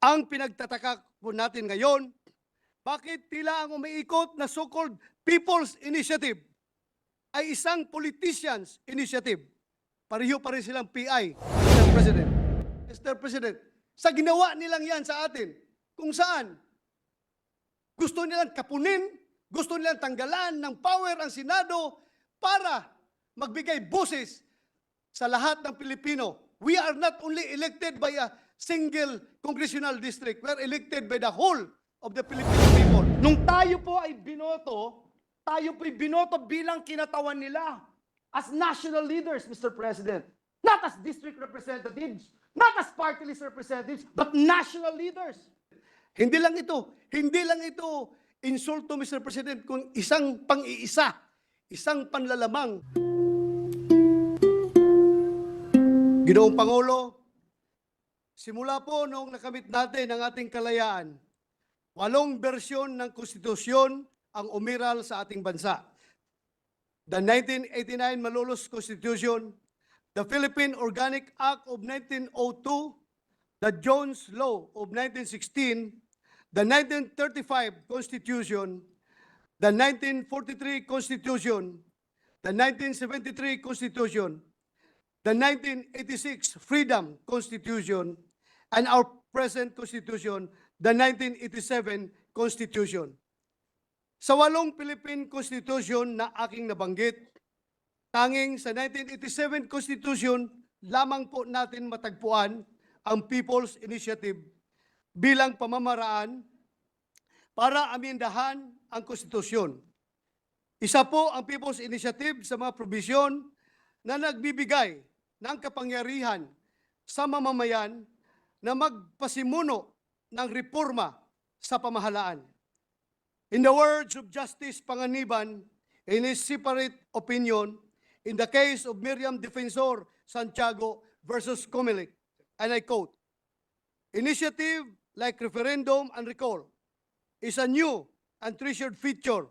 Ang pinagtataka po natin ngayon, bakit tila ang umiikot na so-called People's Initiative ay isang politician's initiative? Pareho pa rin silang PI, Mr. President. Mr. President, sa ginawa nilang yan sa atin, kung saan gusto nilang kapunin, gusto nilang tanggalan ng power ang Senado para magbigay boses sa lahat ng Pilipino. We are not only elected by a single congressional district, we are elected by the whole of the Filipino people. Nung tayo po ay binoto bilang kinatawan nila as national leaders, Mr. President. Not as district representatives, not as party list representatives, but national leaders. Hindi lang ito insulto, Mr. President, kung isang pang-iisa, isang panlalamang. Ginoong Pangulo, simula po noong nakamit natin ang ating kalayaan, 8 bersyon ng konstitusyon ang umiral sa ating bansa. The 1989 Malolos Constitution, the Philippine Organic Act of 1902, the Jones Law of 1916, the 1935 Constitution, the 1943 Constitution, the 1973 Constitution, the 1986 Freedom Constitution, and our present Constitution, the 1987 Constitution. Sa 8 Philippine Constitution na aking nabanggit, tanging sa 1987 Constitution lamang po natin matagpuan ang People's Initiative bilang pamamaraan para amendahan ang konstitusyon. Isa po ang People's Initiative sa mga probisyon na nagbibigay ng kapangyarihan sa mamamayan na magpasimuno ng reforma sa pamahalaan. In the words of Justice Panganiban, in his separate opinion, in the case of Miriam Defensor Santiago versus Comelec, and I quote, "Initiative like referendum and recall is a new and treasured feature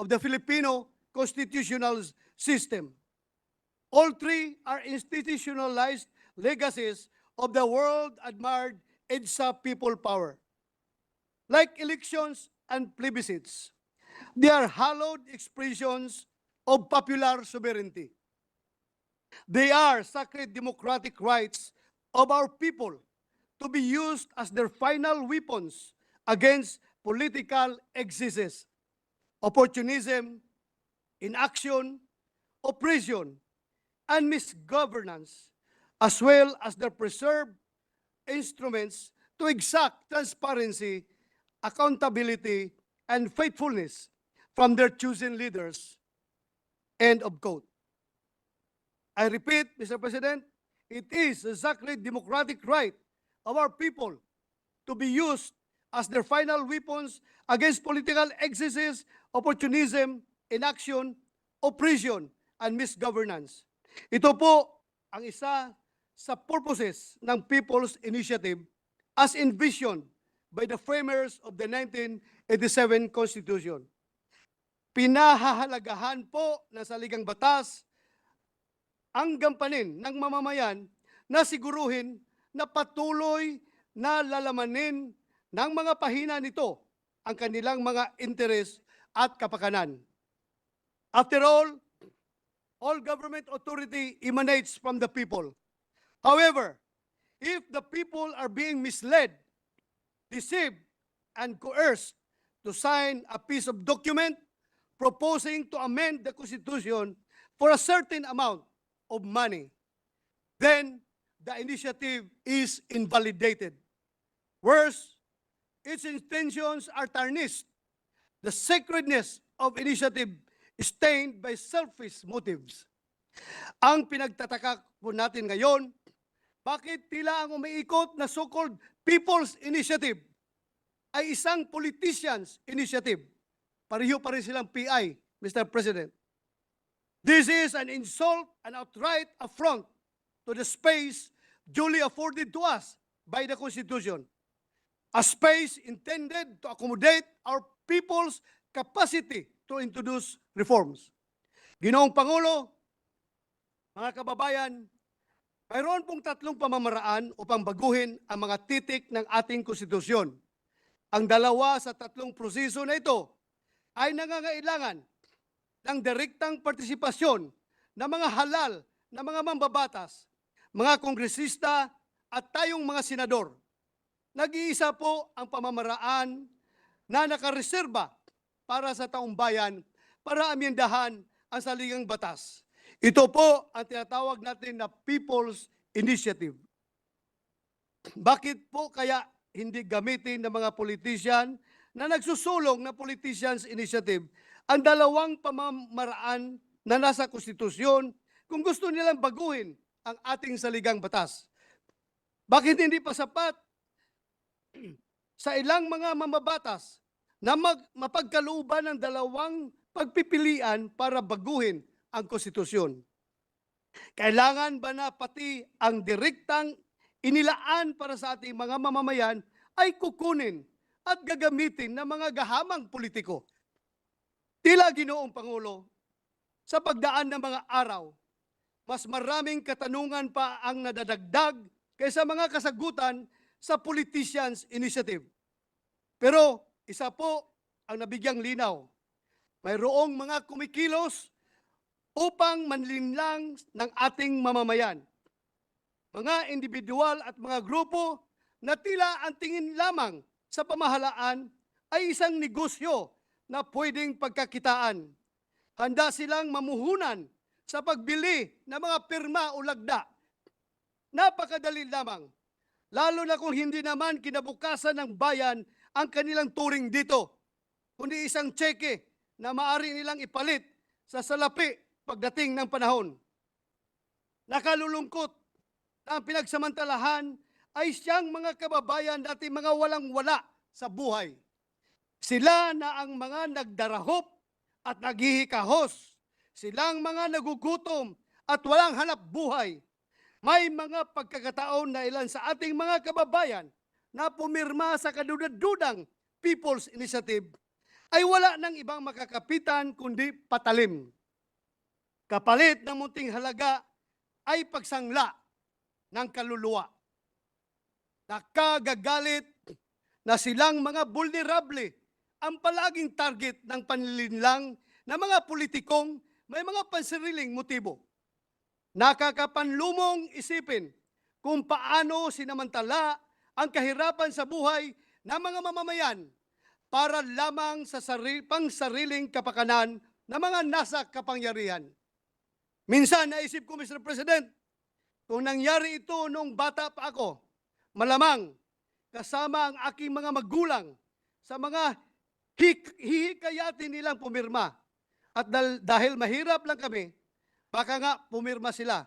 of the Filipino constitutional system. All three are institutionalized legacies of the world-admired EDSA people power. Like elections and plebiscites, they are hallowed expressions of popular sovereignty. They are sacred democratic rights of our people to be used as their final weapons against political excesses, opportunism, inaction, oppression, and misgovernance, as well as their preserved instruments to exact transparency, accountability, and faithfulness from their chosen leaders." End of quote. I repeat, Mr. President, it is a sacred democratic right of our people to be used as their final weapons against political excesses, opportunism, inaction, oppression, and misgovernance. Ito po ang isa sa purposes ng People's Initiative as envisioned by the framers of the 1987 Constitution. Pinahahalagahan po ng saligang batas ang gampanin ng mamamayan na siguruhin na patuloy na lalamanin ng mga pahina nito ang kanilang mga interes at kapakanan. After all government authority emanates from the people. However, if the people are being misled, deceived, and coerced to sign a piece of document proposing to amend the Constitution for a certain amount of money, then the initiative is invalidated. Worse, its intentions are tarnished. The sacredness of initiative is stained by selfish motives. Ang pinagtataka po natin ngayon, bakit tila ang umiikot na so-called People's Initiative ay isang politician's initiative? Pareho pa rin silang PI, Mr. President. This is an insult and outright affront to the space duly afforded to us by the Constitution. A space intended to accommodate our people's capacity to introduce reforms. Ginoong Pangulo, mga kababayan, Mayroon pong tatlong pamamaraan upang baguhin ang mga titik ng ating konstitusyon. Ang dalawa sa tatlong proseso na ito ay nangangailangan ng direktang partisipasyon ng mga halal na mga mambabatas, mga kongresista at tayong mga senador. Nag-iisa po ang pamamaraan na nakareserba para sa taong bayan para amyendahan ang saligang batas. Ito po ang tinatawag natin na People's Initiative. Bakit po kaya hindi gamitin ng mga politician na nagsusulong na Politicians Initiative ang dalawang pamamaraan na nasa konstitusyon kung gusto nilang baguhin ang ating saligang batas? Bakit hindi pa sapat sa ilang mga mamabatas na mapagkalooban ng dalawang pagpipilian para baguhin ang konstitusyon? Kailangan ba na pati ang direktang inilaan para sa ating mga mamamayan ay kukunin at gagamitin ng mga gahamang politiko? Tila Ginoong Pangulo, sa pagdaan ng mga araw, mas maraming katanungan pa ang nadadagdag kaysa mga kasagutan sa Politicians Initiative. Pero isa po ang nabigyang linaw. Mayroong mga kumikilos upang manlinlang ng ating mamamayan. Mga individual at mga grupo na tila ang tingin lamang sa pamahalaan ay isang negosyo na pwedeng pagkakitaan. Handa silang mamuhunan sa pagbili ng mga pirma o lagda. Napakadali lamang, lalo na kung hindi naman kinabukasan ng bayan ang kanilang turing dito, kundi isang tseke na maaari nilang ipalit sa salapi pagdating ng panahon. Nakalulungkot na ang pinagsamantalahan ay siyang mga kababayan natin mga walang-wala sa buhay. Sila na ang mga nagdarahop at naghihikahos. Silang mga nagugutom at walang hanap buhay. May mga pagkakataon na ilan sa ating mga kababayan na pumirma sa kadudang-dudang People's Initiative ay wala ng ibang makakapitan kundi patalim. Kapalit ng munting halaga ay pagsangla ng kaluluwa. Nakagagalit na silang mga vulnerable ang palaging target ng panlilinlang ng mga politikong may mga pansariling motibo. Nakakapanlumong isipin kung paano sinamantala ang kahirapan sa buhay ng mga mamamayan para lamang sa pangsariling kapakanan ng mga nasa kapangyarihan. Minsan naisip ko, Mr. President, kung nangyari ito nung bata pa ako, malamang kasama ang aking mga magulang sa mga hihikayatin nilang pumirma. At dahil mahirap lang kami, baka nga pumirma sila.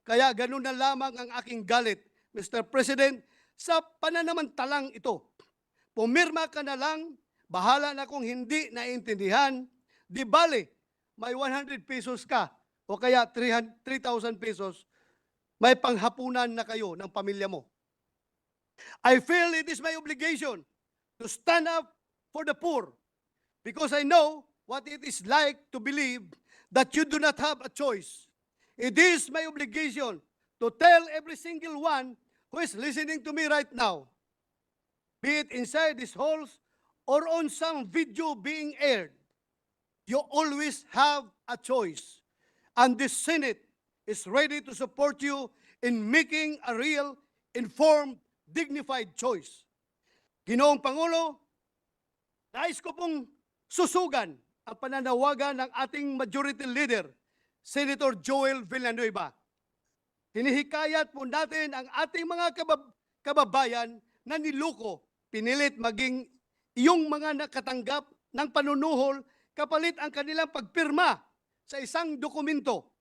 Kaya ganun na lamang ang aking galit, Mr. President, sa pananamantalang ito. Pumirma ka na lang, bahala na kung hindi naiintindihan, di bale, may 100 pesos ka o kaya 3,000 pesos, may panghapunan na kayo ng pamilya mo. I feel it is my obligation to stand up for the poor because I know what it is like to believe that you do not have a choice. It is my obligation to tell every single one who is listening to me right now, be it inside these halls or on some video being aired, you always have a choice. And the Senate is ready to support you in making a real, informed, dignified choice. Ginoong Pangulo, nais ko pong susugan ang pananawagan ng ating majority leader, Senator Joel Villanueva. Hinihikayat po natin ang ating mga kababayan na niloko, pinilit maging iyong mga nakatanggap ng panunuhol kapalit ang kanilang pagpirma sa isang dokumento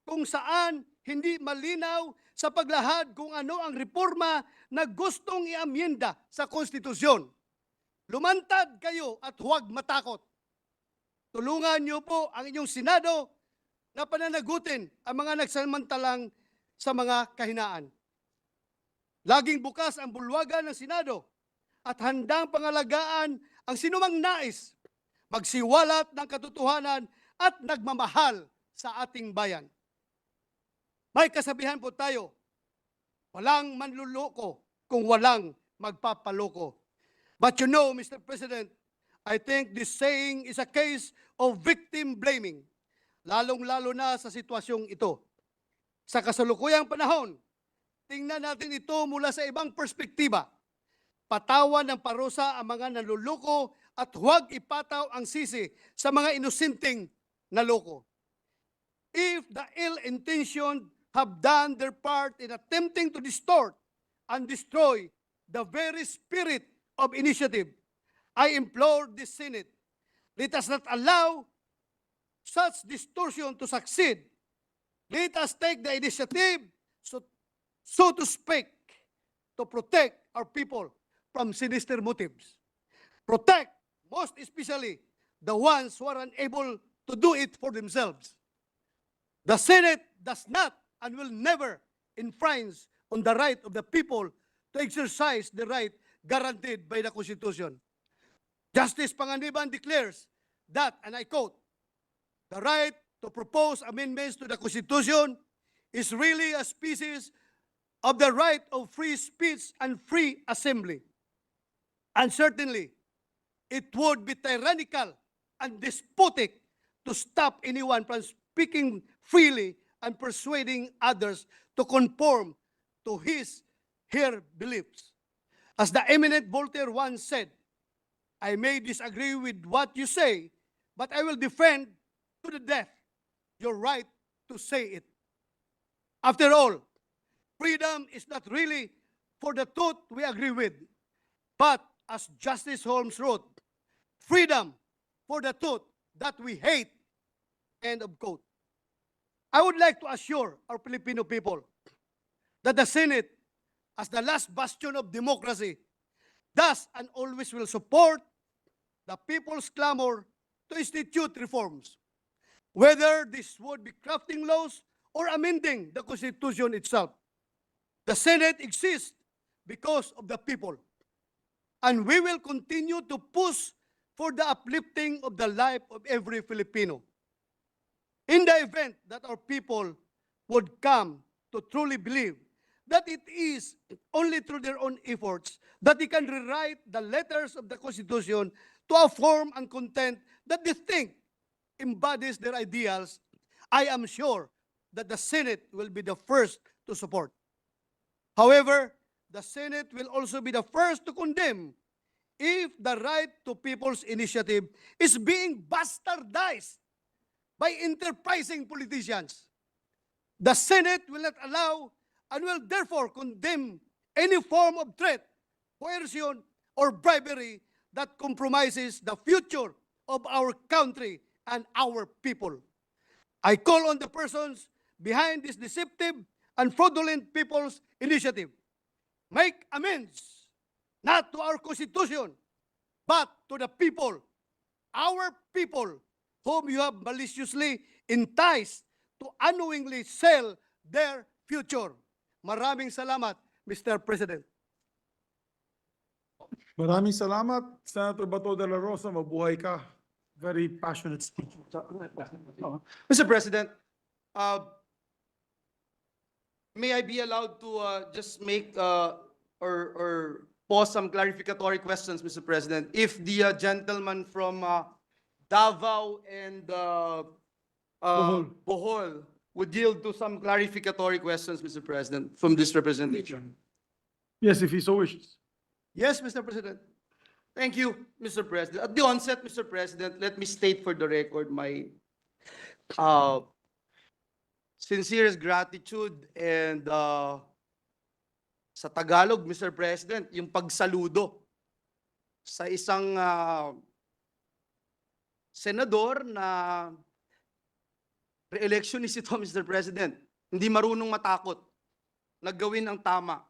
kung saan hindi malinaw sa paglahad kung ano ang reforma na gustong iamyenda sa konstitusyon. Lumantad kayo at huwag matakot. Tulungan niyo po ang inyong Senado na pananagutin ang mga nagsamantalang sa mga kahinaan. Laging bukas ang bulwagan ng Senado at handang pangalagaan ang sinumang nais magsiwalat ng katotohanan at nagmamahal sa ating bayan. May kasabihan po tayo Walang manluloko kung walang magpapaloko. But you know, Mr. President, I think this saying is a case of victim blaming, lalong-lalo na sa sitwasyong ito. Sa kasalukuyang panahon, tingnan natin ito mula sa ibang perspektiba. Patawan ng parusa ang mga nanluloko at huwag ipataw ang sisi sa mga inosenteng naloko. If the ill-intentioned have done their part in attempting to distort and destroy the very spirit of initiative, I implore the Senate, let us not allow such distortion to succeed. Let us take the initiative, so to speak, to protect our people from sinister motives. Protect, most especially, the ones who are unable to do it for themselves. The Senate does not and will never infringe on the right of the people to exercise the right guaranteed by the Constitution. Justice Panganiban declares that, and I quote, the right to propose amendments to the Constitution is really a species of the right of free speech and free assembly. And certainly, it would be tyrannical and despotic to stop anyone from speaking freely and persuading others to conform to her beliefs. As the eminent Voltaire once said, I may disagree with what you say, but I will defend to the death your right to say it. After all, freedom is not really for the truth we agree with, but as Justice Holmes wrote, freedom for the truth that we hate. End of quote. I would like to assure our Filipino people that the Senate, as the last bastion of democracy, does and always will support the people's clamor to institute reforms, whether this would be crafting laws or amending the Constitution itself. The Senate exists because of the people, and we will continue to push for the uplifting of the life of every Filipino. In the event that our people would come to truly believe that it is only through their own efforts that they can rewrite the letters of the Constitution to a form and content that they think embodies their ideals, I am sure that the Senate will be the first to support. However, the Senate will also be the first to condemn if the right to people's initiative is being bastardized by enterprising politicians. The Senate will not allow and will therefore condemn any form of threat, coercion, or bribery that compromises the future of our country and our people. I call on the persons behind this deceptive and fraudulent people's initiative. Make amends, not to our Constitution, but to the people, our people, whom you have maliciously enticed to unknowingly sell their future. Maraming salamat, Mr. President. Maraming salamat, Senator Bato de la Rosa. Mabuhay ka. Very passionate speech. Mr. President, may I be allowed to just make or pose some clarificatory questions, Mr. President? If the gentleman from Davao and Bohol would yield to some clarificatory questions, Mr. President, from this representation. Yes, if he so wishes. Yes, Mr. President. Thank you, Mr. President. At the onset, Mr. President, let me state for the record my sincerest gratitude and sa Tagalog, Mr. President, yung pagsaludo sa isang senador na re-electionist ito, Mr. President. Hindi marunong matakot na gawin ang tama.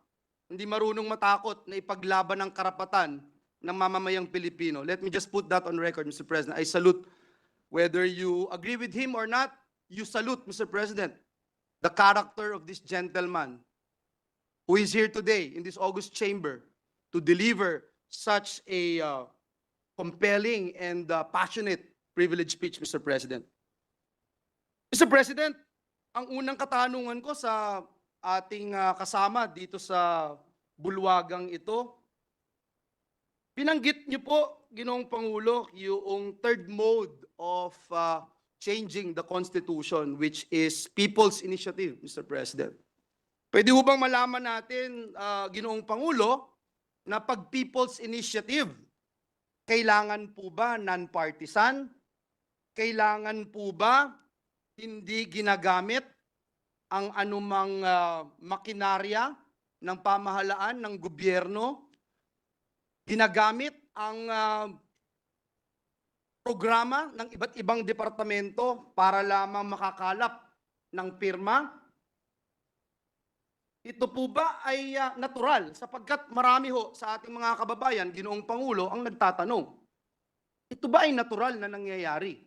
Hindi marunong matakot na ipaglaban ang karapatan ng mamamayang Pilipino. Let me just put that on record, Mr. President. I salute, whether you agree with him or not, you salute, Mr. President, the character of this gentleman who is here today in this august chamber to deliver such a compelling and passionate privileged speech, Mr. President. Mr. President, ang unang katanungan ko sa ating kasama dito sa bulwagang ito. Binanggit niyo po, Ginoong Pangulo, yung third mode of changing the Constitution, which is People's Initiative, Mr. President. Pwede ho bang malaman natin, Ginoong Pangulo, na pag People's Initiative, kailangan po ba non-partisan? Kailangan po ba hindi ginagamit ang anumang makinarya ng pamahalaan ng gobyerno? Ginagamit ang programa ng iba't ibang departamento para lamang makakalap ng pirma? Ito po ba ay natural? Sapagkat marami ho sa ating mga kababayan, Ginoong Pangulo, ang nagtatanong, ito ba ay natural na nangyayari?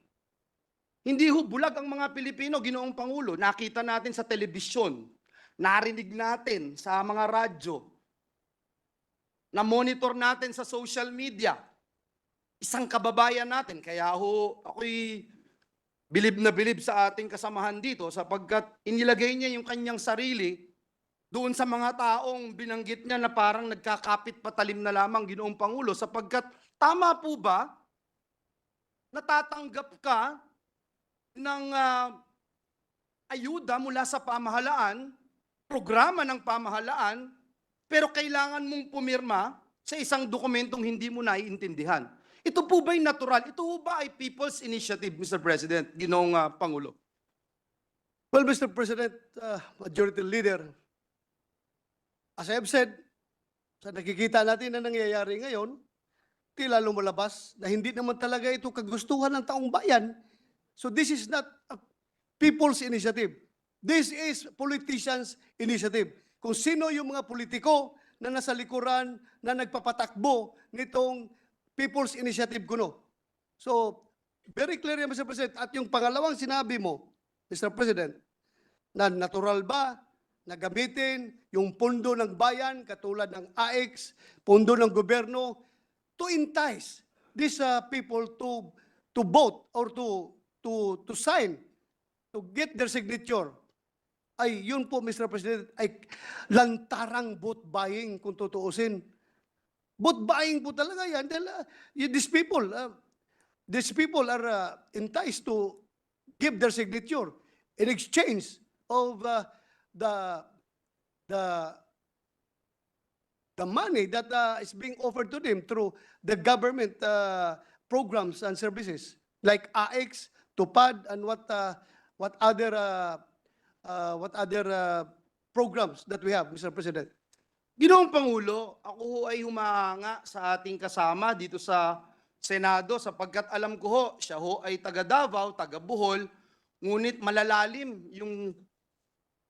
Hindi ho bulag ang mga Pilipino, Ginoong Pangulo. Nakita natin sa telebisyon, narinig natin sa mga radyo, na-monitor natin sa social media. Isang kababayan natin, kaya ho ako'y bilib na bilib sa ating kasamahan dito sapagkat inilagay niya yung kanyang sarili doon sa mga taong binanggit niya na parang nagkakapit patalim na lamang, Ginoong Pangulo, sapagkat tama po ba natatanggap ka ng ayuda mula sa pamahalaan, programa ng pamahalaan, pero kailangan mong pumirma sa isang dokumentong hindi mo naiintindihan? Ito po ba'y natural? Ito po ba ay People's Initiative, Mr. President, Ginoong Pangulo? Well, Mr. President, Majority Leader, as I have said, sa nakikita natin na nangyayari ngayon, tila lumalabas na hindi naman talaga ito kagustuhan ng taong bayan. So this is not a people's initiative. This is politicians' initiative. Kung sino yung mga politiko na nasa likuran na nagpapatakbo nitong people's initiative kuno. So, very clear yan, Mr. President. At yung pangalawang sinabi mo, Mr. President, na natural ba na gamitin yung pondo ng bayan katulad ng AX, pondo ng gobyerno to entice these people to vote or to sign, to get their signature? Ay yun po, Mr. President, ay lantarang vote buying kung tutuusin. Vote buying po talaga yan. Dahil, these people are enticed to give their signature in exchange of the money that is being offered to them through the government programs and services like AX, TUPAD, and what other programs that we have, Mr. President. Ginoong Pangulo, ako ho ay humahanga sa ating kasama dito sa Senado sapagkat alam ko ho, siya ho ay taga Davao, taga Bohol, ngunit malalalim yung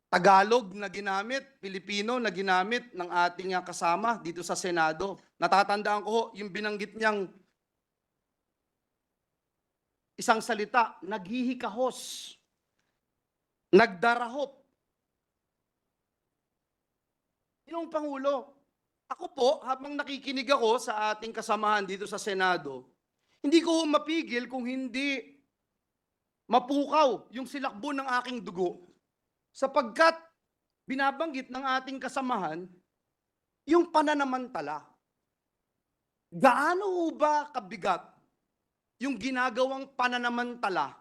Tagalog na ginamit, Pilipino na ginamit ng ating kasama dito sa Senado. Natatandaan ko ho, yung binanggit niyang isang salita, naghihikahos, nagdarahop. Ginoong Pangulo, ako po, habang nakikinig ako sa ating kasamahan dito sa Senado, hindi ko mapigil kung hindi mapukaw yung silakbo ng aking dugo sapagkat binabanggit ng ating kasamahan yung pananamantala. Gaano ba kabigat yung ginagawang pananamantala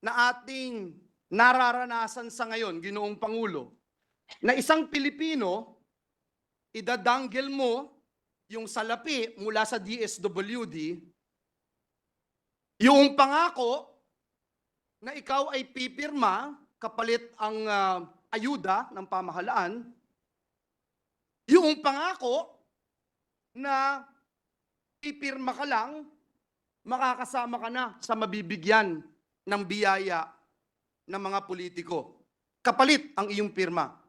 na ating nararanasan sa ngayon, Ginoong Pangulo, na isang Pilipino, idadanggel mo yung salapi mula sa DSWD, yung pangako na ikaw ay pipirma kapalit ang ayuda ng pamahalaan, yung pangako na pipirma ka lang, makakasama ka na sa mabibigyan ng biyaya ng mga politiko. Kapalit ang iyong pirma.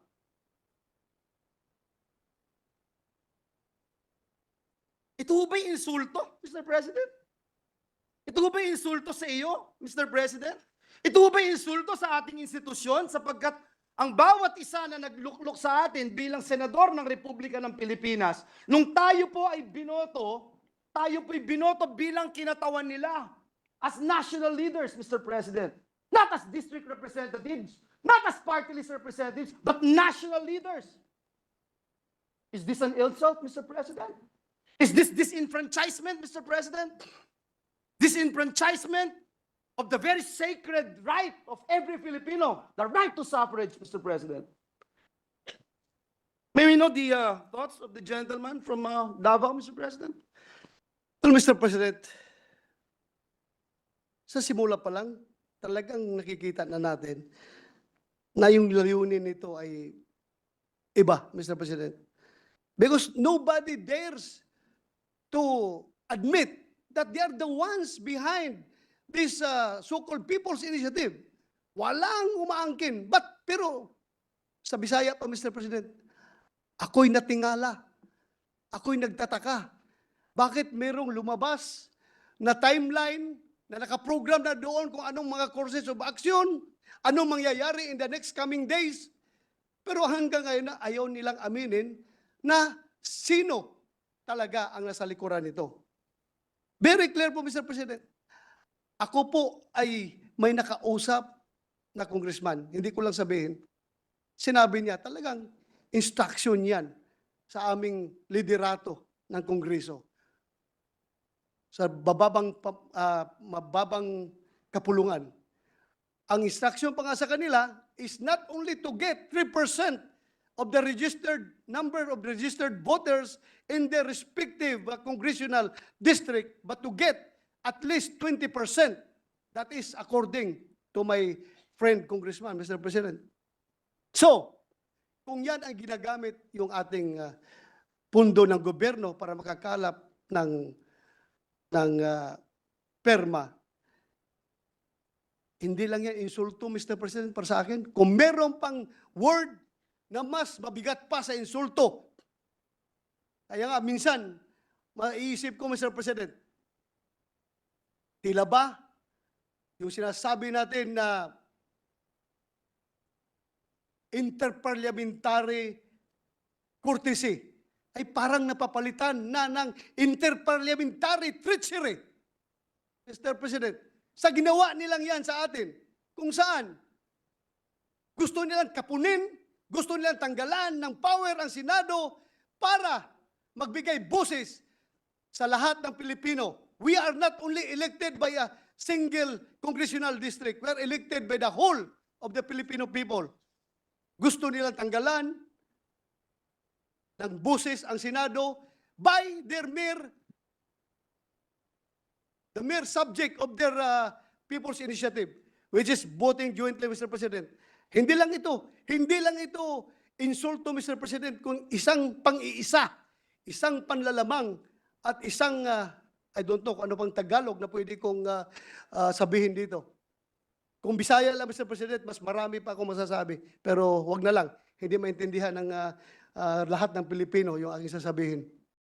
Ito ba'y insulto, Mr. President? Ito ba'y insulto sa iyo, Mr. President? Ito ba'y insulto sa ating institusyon sapagkat ang bawat isa na nagluklok sa atin bilang senador ng Republika ng Pilipinas, nung tayo po ay binoto bilang kinatawan nila as national leaders, Mr. President. Not as district representatives, not as party list representatives, but national leaders. Is this an insult, Mr. President? Is this disenfranchisement, Mr. President? Disenfranchisement of the very sacred right of every Filipino, the right to suffrage, Mr. President. May we know the thoughts of the gentleman from Davao, Mr. President? Well, Mr. President, sa simula pa lang, talagang nakikita na natin na yung layunin nito ay iba, Mr. President. Because nobody dares to admit that they are the ones behind this so-called People's Initiative. Walang umaangkin. Pero sa Bisaya pa, Mr. President, ako'y natingala. Ako'y nagtataka. Bakit merong lumabas na timeline na nakaprogram na doon kung anong mga courses of action, anong mangyayari in the next coming days. Pero hanggang ngayon na ayaw nilang aminin na sino talaga ang nasa likuran nito. Very clear po, Mr. President. Ako po ay may nakausap na congressman. Hindi ko lang sabihin. Sinabi niya talagang instruction yan sa aming liderato ng Kongreso. Sa mababang kapulungan. Ang instruction pa nga sa kanila is not only to get 3% of the number of registered voters in their respective congressional district, but to get at least 20%. That is according to my friend Congressman, Mr. President. So, kung yan ang ginagamit yung ating pundo ng gobyerno para makakalap ng perma, hindi lang yan insulto, Mr. President, para sa akin. Kung meron pang word na mas mabigat pa sa insulto. Kaya nga, minsan, maiisip ko, Mr. President, tila ba yung sinasabi natin na interparliamentary courtesy ay parang napapalitan na ng interparliamentary treachery, Mr. President. Sa ginawa nilang yan sa atin, kung saan gusto nilang kapunin, gusto nilang tanggalan ng power ang Senado para magbigay boses sa lahat ng Pilipino. We are not only elected by a single congressional district, we are elected by the whole of the Filipino people. Gusto nilang tanggalan ng boses ang Senado by the mere subject of their People's Initiative, which is voting jointly, Mr. President. Hindi lang ito insulto, Mr. President, kung isang pang-iisa, isang panlalamang, at isang, I don't know kung ano pang Tagalog na pwede kong sabihin dito. Kung Bisaya lang, Mr. President, mas marami pa akong masasabi. Pero wag na lang, hindi maintindihan ng lahat ng Pilipino yung aking sasabihin.